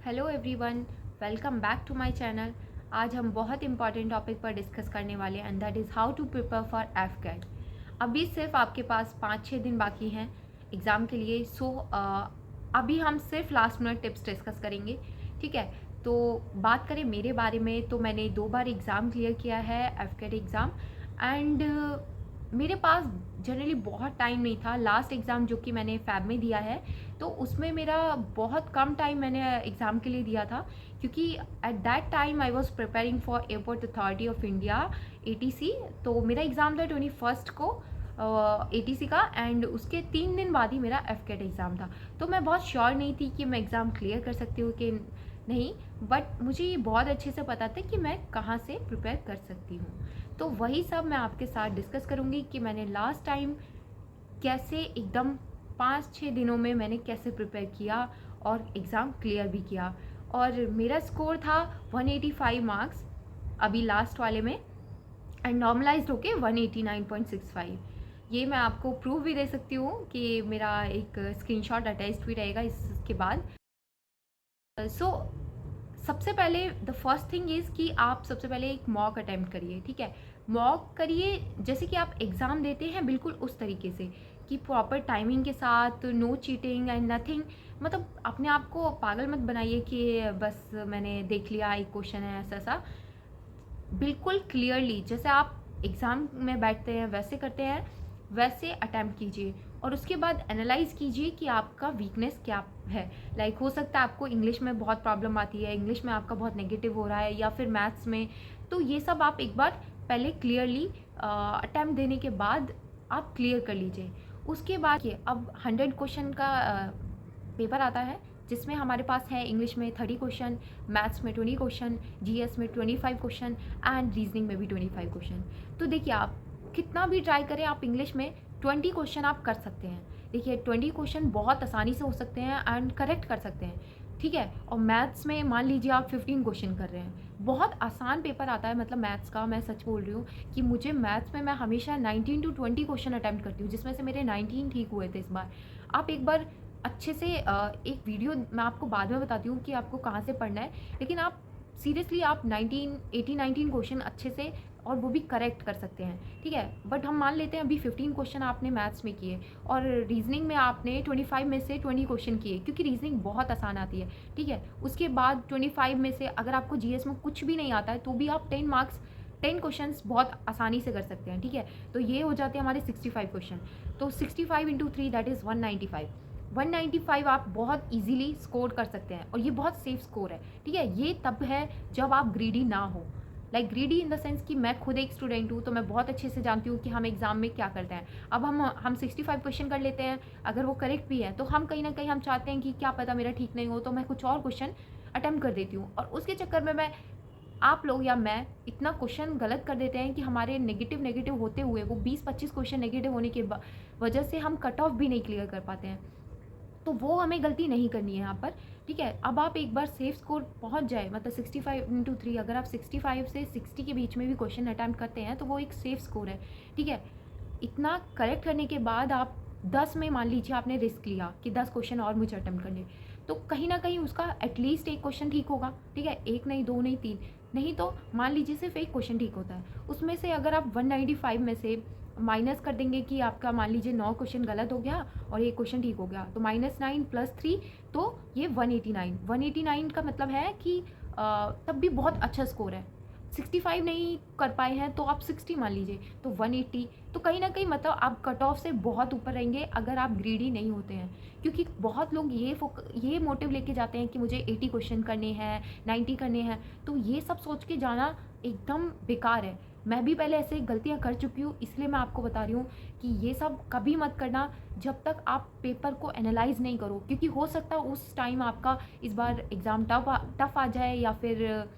Hello everyone, welcome back to my channel. आज हम बहुत इंपॉर्टेंट टॉपिक पर डिस्कस करने वाले हैं and that is how to prepare for AFCAT. अभी सिर्फ आपके पास 5-6 दिन बाकी हैं एग्ज़ाम के लिए। अभी हम सिर्फ लास्ट मिनट टिप्स डिस्कस करेंगे, ठीक है। तो बात करें मेरे बारे में, तो मैंने 2 बार एग्ज़ाम क्लियर किया है, एफकेट एग्ज़ाम। एंड मेरे पास जनरली बहुत टाइम नहीं था। लास्ट एग्ज़ाम जो कि मैंने फैब में दिया है, तो उसमें मेरा बहुत कम टाइम मैंने एग्ज़ाम के लिए दिया था, क्योंकि at that time I was preparing for airport authority of India ATC. तो मेरा एग्ज़ाम था 21 को एटीसी का, एंड उसके 3 दिन बाद ही मेरा एफकेट एग्ज़ाम था। तो मैं बहुत श्योर नहीं थी कि मैं एग्ज़ाम क्लियर कर सकती हूँ कि नहीं, बट मुझे ये बहुत अच्छे से पता था कि मैं कहाँ से प्रिपेयर कर सकती हूँ। तो वही सब मैं आपके साथ डिस्कस करूँगी कि मैंने लास्ट टाइम कैसे एकदम 5-6 दिनों में मैंने कैसे प्रिपेयर किया और एग्ज़ाम क्लियर भी किया। और मेरा स्कोर था 185 मार्क्स अभी लास्ट वाले में, एंड नॉर्मलाइज्ड होके 189.65। ये मैं आपको प्रूफ भी दे सकती हूँ कि मेरा एक स्क्रीनशॉट अटैच्ड भी रहेगा इसके बाद। सो सबसे पहले द फर्स्ट थिंग इज़ कि आप सबसे पहले एक मॉक अटैम्प्ट करिए, ठीक है। मॉक करिए जैसे कि आप एग्ज़ाम देते हैं, बिल्कुल उस तरीके से कि प्रॉपर टाइमिंग के साथ, नो चीटिंग एंड नथिंग। मतलब अपने आप को पागल मत बनाइए कि बस मैंने देख लिया, एक क्वेश्चन है ऐसा ऐसा। बिल्कुल क्लियरली जैसे आप एग्ज़ाम में बैठते हैं वैसे करते हैं, वैसे अटैम्प्ट कीजिए। और उसके बाद एनालाइज कीजिए कि आपका वीकनेस क्या है। लाइक हो सकता है आपको इंग्लिश में बहुत प्रॉब्लम आती है, इंग्लिश में आपका बहुत नेगेटिव हो रहा है, या फिर मैथ्स में। तो ये सब आप एक बार पहले क्लियरली अटैम्प्ट देने के बाद आप क्लियर कर लीजिए। उसके बाद ये अब 100 क्वेश्चन का पेपर आता है, जिसमें हमारे पास है इंग्लिश में 30 क्वेश्चन, मैथ्स में 20 क्वेश्चन, जीएस में 25 क्वेश्चन एंड रीजनिंग में भी 25 क्वेश्चन। तो देखिए, आप कितना भी ट्राई करें, आप इंग्लिश में 20 क्वेश्चन आप कर सकते हैं। देखिए 20 क्वेश्चन बहुत आसानी से हो सकते हैं एंड करेक्ट कर सकते हैं, ठीक है। और मैथ्स में मान लीजिए आप 15 क्वेश्चन कर रहे हैं, बहुत आसान पेपर आता है। मतलब मैथ्स का मैं सच बोल रही हूँ कि मुझे मैथ्स में मैं हमेशा 19 to 20 क्वेश्चन अटैम्प्ट करती हूँ, जिसमें से मेरे 19 ठीक हुए थे इस बार। आप एक बार अच्छे से एक वीडियो मैं आपको बाद में बताती हूँ कि आपको कहाँ से पढ़ना है, लेकिन आप सीरियसली आप 19 क्वेश्चन अच्छे से और वो भी करेक्ट कर सकते हैं, ठीक है। बट हम मान लेते हैं अभी 15 क्वेश्चन आपने मैथ्स में किए और रीजनिंग में आपने 25 में से 20 क्वेश्चन किए, क्योंकि रीजनिंग बहुत आसान आती है, ठीक है। उसके बाद 25 में से अगर आपको जीएस में कुछ भी नहीं आता है, तो भी आप 10 क्वेश्चंस बहुत आसानी से कर सकते हैं, ठीक है। तो ये हो जाते हैं हमारे 65 क्वेश्चन। तो 65 इंटू 3 दैट इज़ 195। 195 आप बहुत इजीली स्कोर कर सकते हैं, और ये बहुत सेफ स्कोर है, ठीक है। ये तब है जब आप ग्रीडी ना हो। Like greedy in the sense कि मैं खुद एक स्टूडेंट हूँ, तो मैं बहुत अच्छे से जानती हूँ कि हम एग्ज़ाम में क्या करते हैं। अब हम 65 क्वेश्चन कर लेते हैं, अगर वो करेक्ट भी है तो हम कहीं ना कहीं हम चाहते हैं कि क्या पता मेरा ठीक नहीं हो, तो मैं कुछ और क्वेश्चन अटैम्प्ट कर देती हूँ, और उसके चक्कर में मैं आप लोग या मैं इतना क्वेश्चन गलत कर देते हैं कि हमारे नेगेटिव नेगेटिव होते हुए वो 20-25 क्वेश्चन नेगेटिव होने की वजह से हम कट ऑफ भी नहीं क्लियर कर पाते हैं। तो वो हमें गलती नहीं करनी है यहाँ पर, ठीक है। अब आप एक बार सेफ स्कोर पहुँच जाए, मतलब 65 इंटू 3, अगर आप 65 से 60 के बीच में भी क्वेश्चन अटैम्प्ट करते हैं तो वो एक सेफ स्कोर है, ठीक है। इतना करेक्ट करने के बाद आप 10 में मान लीजिए आपने रिस्क लिया कि 10 क्वेश्चन और मुझे अटैम्प्ट करने, तो कहीं ना कहीं उसका एटलीस्ट एक क्वेश्चन ठीक होगा, ठीक है। एक नहीं, दो नहीं, तीन नहीं, तो मान लीजिए सिर्फ एक क्वेश्चन ठीक होता है। उसमें से अगर आप 195 में से माइनस कर देंगे कि आपका मान लीजिए 9 क्वेश्चन गलत हो गया और एक क्वेश्चन ठीक हो गया, तो -9 + 3, तो ये 189 का मतलब है कि तब भी बहुत अच्छा स्कोर है। 65 नहीं कर पाए हैं तो आप 60 मान लीजिए, तो 180। तो कहीं ना कहीं मतलब आप कट ऑफ से बहुत ऊपर रहेंगे अगर आप ग्रीडी नहीं होते हैं, क्योंकि बहुत लोग ये मोटिव लेके जाते हैं कि मुझे 80 क्वेश्चन करने हैं, 90 करने हैं। तो ये सब सोच के जाना एकदम बेकार है। मैं भी पहले ऐसे गलतियां कर चुकी हूँ, इसलिए मैं आपको बता रही हूँ कि ये सब कभी मत करना जब तक आप पेपर को एनालाइज नहीं करो, क्योंकि हो सकता है उस टाइम आपका इस बार एग्ज़ाम टफ आ जाए या फिर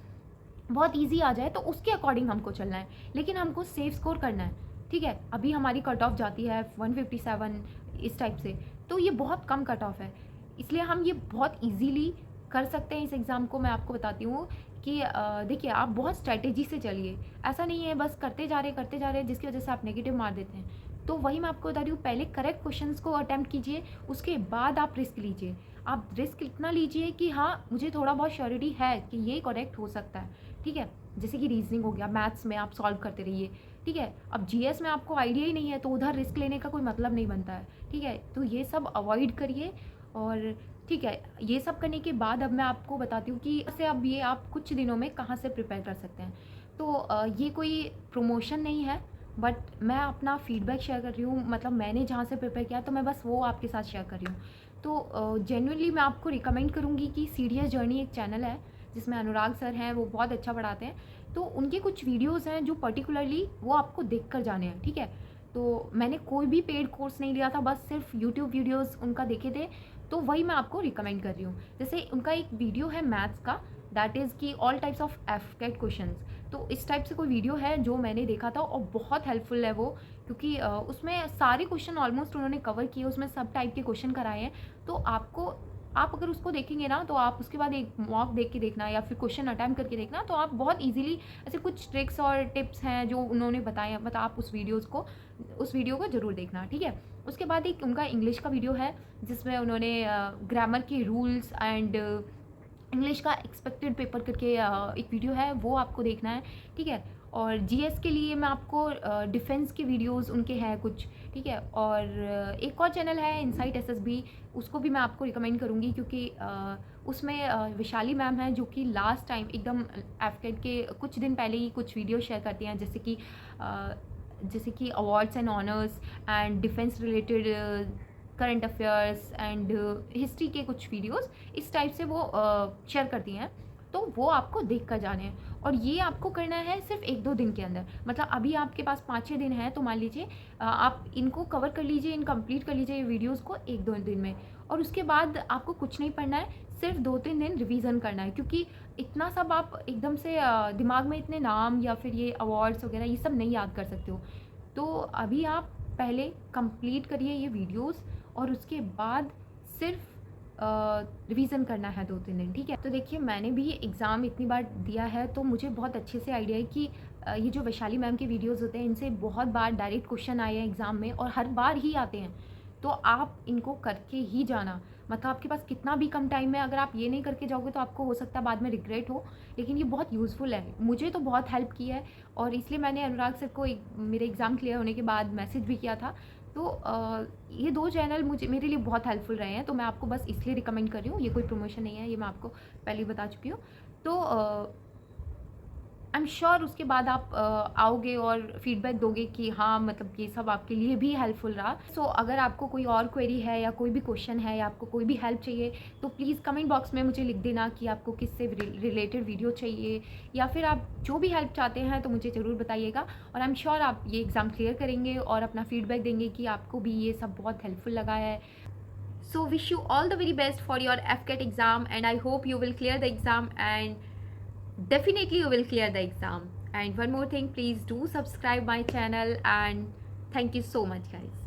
बहुत इजी आ जाए, तो उसके अकॉर्डिंग हमको चलना है, लेकिन हमको सेफ स्कोर करना है, ठीक है। अभी हमारी कट ऑफ जाती है 157 इस टाइप से, तो ये बहुत कम कट ऑफ है, इसलिए हम ये बहुत इजीली कर सकते हैं। इस एग्ज़ाम को मैं आपको बताती हूँ कि देखिए आप बहुत स्ट्रैटेजी से चलिए, ऐसा नहीं है बस करते जा रहे जिसकी वजह से आप नेगेटिव मार देते हैं। तो वही मैं आपको बता रही हूँ, पहले करेक्ट क्वेश्चंस को अटैम्प्ट कीजिए, उसके बाद आप रिस्क लीजिए। आप रिस्क इतना लीजिए कि हाँ मुझे थोड़ा बहुत श्योरिटी है कि ये करेक्ट हो सकता है, ठीक है। जैसे कि रीजनिंग हो गया, मैथ्स में आप सॉल्व करते रहिए, ठीक है। अब जीएस में आपको आइडिया ही नहीं है तो उधर रिस्क लेने का कोई मतलब नहीं बनता है, ठीक है। तो ये सब अवॉइड करिए। और ठीक है, ये सब करने के बाद अब मैं आपको बताती हूँ कि इससे अब ये आप कुछ दिनों में कहाँ से प्रिपेयर कर सकते हैं। तो ये कोई प्रमोशन नहीं है, बट मैं अपना फीडबैक शेयर कर रही हूँ, मतलब मैंने जहाँ से प्रिपेयर किया तो मैं बस वो आपके साथ शेयर कर रही हूँ। तो जेन्युइनली मैं आपको रिकमेंड करूँगी कि सीरियस जर्नी एक चैनल है जिसमें अनुराग सर हैं, वो बहुत अच्छा पढ़ाते हैं। तो उनके कुछ वीडियोज़ हैं जो पर्टिकुलरली वो आपको देख कर जाने हैं, ठीक है। तो मैंने कोई भी पेड कोर्स नहीं लिया था, बस सिर्फ यूट्यूब वीडियोज़ उनका देखे थे, तो वही मैं आपको रिकमेंड कर रही हूँ। जैसे उनका एक वीडियो है मैथ्स का, दैट इज़ कि ऑल टाइप्स ऑफ एफकेट क्वेश्चंस। तो इस टाइप से कोई वीडियो है जो मैंने देखा था और बहुत हेल्पफुल है वो, क्योंकि उसमें सारे क्वेश्चन ऑलमोस्ट उन्होंने कवर किए, उसमें सब टाइप के क्वेश्चन कराए हैं। तो आप अगर उसको देखेंगे ना तो आप उसके बाद एक मॉक देख के देखना या फिर क्वेश्चन अटैम्प्ट करके देखना, तो आप बहुत इजीली ऐसे कुछ ट्रिक्स और टिप्स हैं जो उन्होंने बताए हैं, मतलब आप उस वीडियो को ज़रूर देखना, ठीक है। उसके बाद एक उनका इंग्लिश का वीडियो है जिसमें उन्होंने ग्रामर के रूल्स एंड इंग्लिश का एक्सपेक्टेड पेपर करके एक वीडियो है, वो आपको देखना है, ठीक है। और जीएस के लिए मैं आपको डिफेंस के वीडियोस उनके हैं कुछ, ठीक है। और एक और चैनल है इनसाइट एसएसबी, उसको भी मैं आपको रिकमेंड करूँगी, क्योंकि उसमें विशाली मैम है जो कि लास्ट टाइम एकदम एफकेट के कुछ दिन पहले ही कुछ वीडियो शेयर करती हैं, जैसे कि awards and honours and defence related current affairs and history के कुछ वीडियोस इस टाइप से वो शेयर करती हैं। तो वो आपको देख कर जाने हैं, और ये आपको करना है सिर्फ 1-2 दिन के अंदर। मतलब अभी आपके पास 5-6 दिन है, तो मान लीजिए आप इनको कवर कर लीजिए, इन कंप्लीट कर लीजिए ये वीडियोस को 1-2 दिन में, और उसके बाद आपको कुछ नहीं पढ़ना है, सिर्फ 2-3 दिन रिवीजन करना है, क्योंकि इतना सब आप एकदम से दिमाग में इतने नाम या फिर ये अवार्ड्स वगैरह ये सब नहीं याद कर सकते हो। तो अभी आप पहले कंप्लीट करिए ये वीडियोस, और उसके बाद सिर्फ रिवीजन करना है 2-3 दिन, ठीक है। तो देखिए मैंने भी एग्ज़ाम इतनी बार दिया है, तो मुझे बहुत अच्छे से आइडिया है कि ये जो वैशाली मैम के वीडियोस होते हैं इनसे बहुत बार डायरेक्ट क्वेश्चन आए हैं एग्ज़ाम में, और हर बार ही आते हैं। तो आप इनको करके ही जाना, मतलब आपके पास कितना भी कम टाइम है, अगर आप ये नहीं करके जाओगे तो आपको हो सकता है बाद में रिग्रेट हो, लेकिन ये बहुत यूज़फुल है, मुझे तो बहुत हेल्प की है। और इसलिए मैंने अनुराग सर को मेरे एग्ज़ाम क्लियर होने के बाद मैसेज भी किया था। तो ये 2 चैनल मेरे लिए बहुत हेल्पफुल रहे हैं, तो मैं आपको बस इसलिए रिकमेंड कर रही हूँ, ये कोई प्रमोशन नहीं है, ये मैं आपको पहले ही बता चुकी हूँ। तो आई एम श्योर उसके बाद आप आओगे और फीडबैक दोगे कि हाँ मतलब ये सब आपके लिए भी हेल्पफुल रहा। सो अगर आपको कोई और क्वेरी है या कोई भी क्वेश्चन है या आपको कोई भी हेल्प चाहिए, तो प्लीज़ कमेंट बॉक्स में मुझे लिख देना कि आपको किससे रिलेटेड वीडियो चाहिए, या फिर आप जो भी हेल्प चाहते हैं तो मुझे ज़रूर बताइएगा। और आई एम श्योर आप ये एग्ज़ाम क्लियर करेंगे और अपना फीडबैक देंगे कि आपको भी ये सब बहुत हेल्पफुल लगा है। So wish you all the very best for your FCAT exam, and I hope you will clear the exam, and definitely you will clear the exam. And one more thing, please do subscribe my channel, and thank you so much guys.